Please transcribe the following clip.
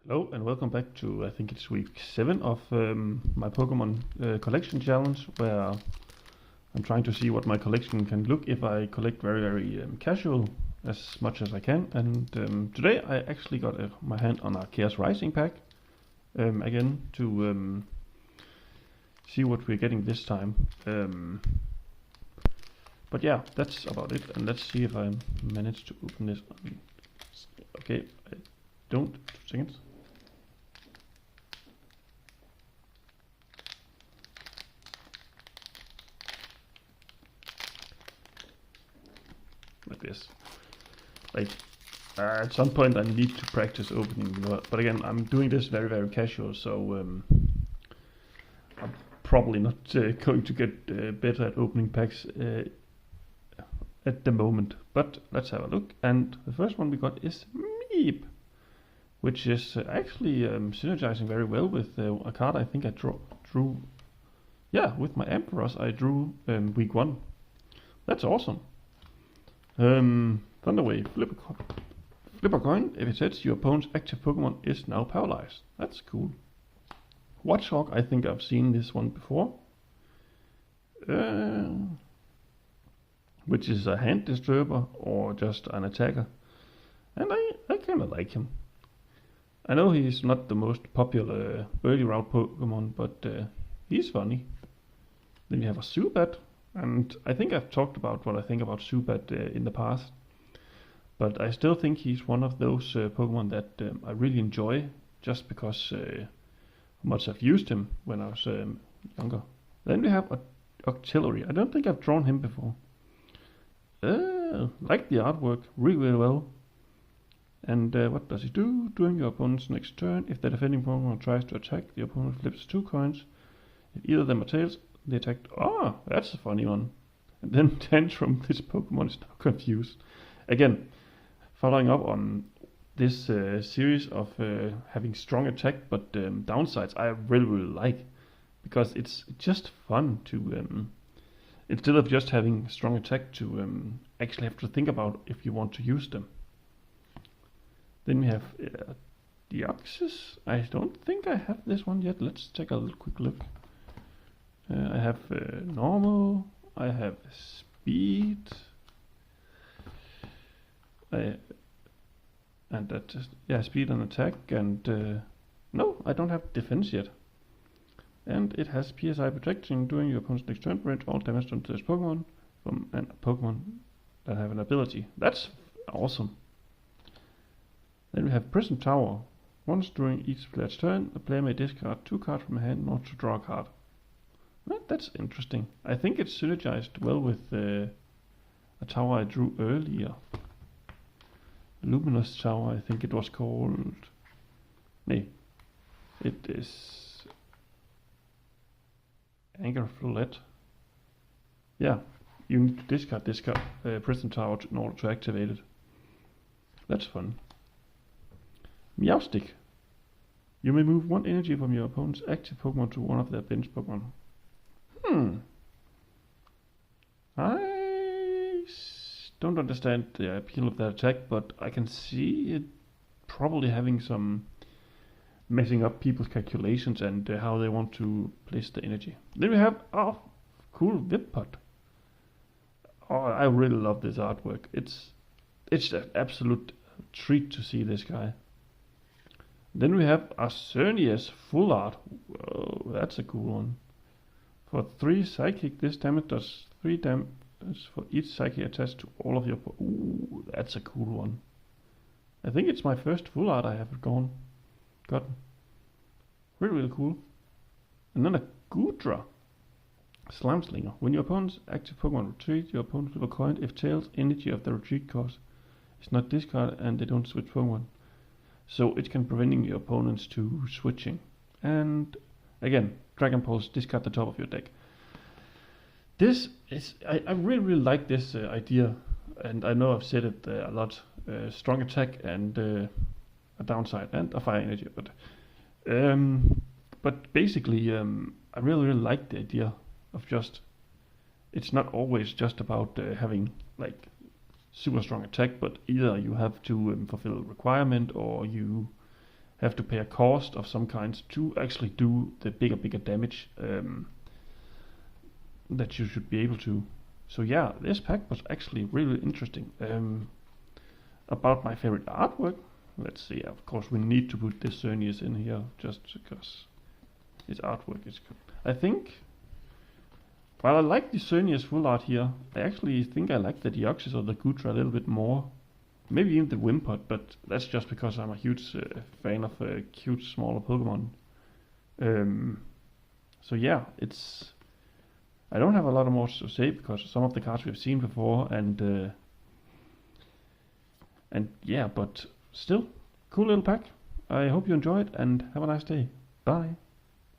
Hello and welcome back to I think it's week 7 of my Pokemon collection challenge, where I'm trying to see what my collection can look if I collect very casual as much as I can. And today I actually got my hand on a Chaos Rising pack again to see what we're getting this time. But yeah, that's about it, and let's see if I manage to open this. Okay, I don't. 2 seconds. Like this. Like, at some point I need to practice opening, but again, I'm doing this very casual, so I'm probably not going to get better at opening packs at the moment. But let's have a look. And the first one we got is Meep, which is actually synergizing very well with a card I think I drew. Yeah, with my Ampharos I drew week 1. That's awesome. Thunderwave, flip a coin. If it hits, your opponent's active Pokemon is now paralyzed. That's cool. Watchhawk, I think I've seen this one before. Which is a hand disturber or just an attacker. And I kinda like him. I know he's not the most popular early route Pokemon, but he's funny. Then we have a Zubat. And I think I've talked about what I think about Zubat in the past. But I still think he's one of those Pokemon that I really enjoy, just because how much I've used him when I was younger. Then we have Octillery. I don't think I've drawn him before. Like the artwork really well. And what does he do? During your opponent's next turn, if the defending Pokemon tries to attack, the opponent flips 2 coins. If either of them are tails, they attacked. Oh, that's a funny one. And then Tantrum, this Pokemon is now confused. Again, following up on this series of having strong attack but downsides, I really like, because it's just fun to instead of just having strong attack to actually have to think about if you want to use them. Then we have Deoxys. I don't think I have this one yet. Let's take a quick look. I have normal, I have speed, and that just, yeah, speed and attack, and no, I don't have defense yet. And it has PSI protection. During your opponent's next turn, prevent all damage done to this Pokemon from a Pokemon that have an ability. That's awesome. Then we have Prison Tower. Once during each player's turn, the player may discard 2 cards from a hand in order to draw a card. Well, that's interesting. I think it's synergized well with a tower I drew earlier. Luminous Tower, I think it was called. Nee, it is Anger Flood. Yeah, you need to discard this card, Prison Tower, in order to activate it. That's fun. Meowstic. You may move 1 energy from your opponent's active Pokemon to one of their bench Pokemon. I don't understand the appeal of that attack, but I can see it probably having some messing up people's calculations and how they want to place the energy. Then we have, oh, cool, Wimpod. Oh, I really love this artwork. It's an absolute treat to see this guy. Then we have Arcernius full art. Whoa, that's a cool one. For 3 psychic, this damage does 3 damage for each psychic attached to all of your. Ooh, that's a cool one. I think it's my first full art I have gotten. Really cool. And then a Goodra. Slime Slinger. When your opponent's active Pokemon retreat, your opponent flip a coin. If tails, energy of the retreat cost is not discarded and they don't switch Pokemon. So it can preventing your opponents to switching. And again, Dragon Pulse, discard the top of your deck. This is, I really like this idea, and I know I've said it a lot. Strong attack and a downside and a fire energy, but basically I really like the idea of just, it's not always just about having like super strong attack, but either you have to fulfill a requirement or you have to pay a cost of some kind to actually do the bigger damage that you should be able to. So yeah, this pack was actually really interesting. About my favorite artwork, let's see, of course we need to put this Xerneas in here just because his artwork is good. I think, while I like the Xerneas full art here, I actually think I like the Deoxys or the Gutra a little bit more. Maybe even the Wimpod, but that's just because I'm a huge fan of cute smaller Pokemon. So yeah, I don't have a lot more to say because some of the cards we've seen before, and yeah, but still, cool little pack. I hope you enjoyed and have a nice day. Bye.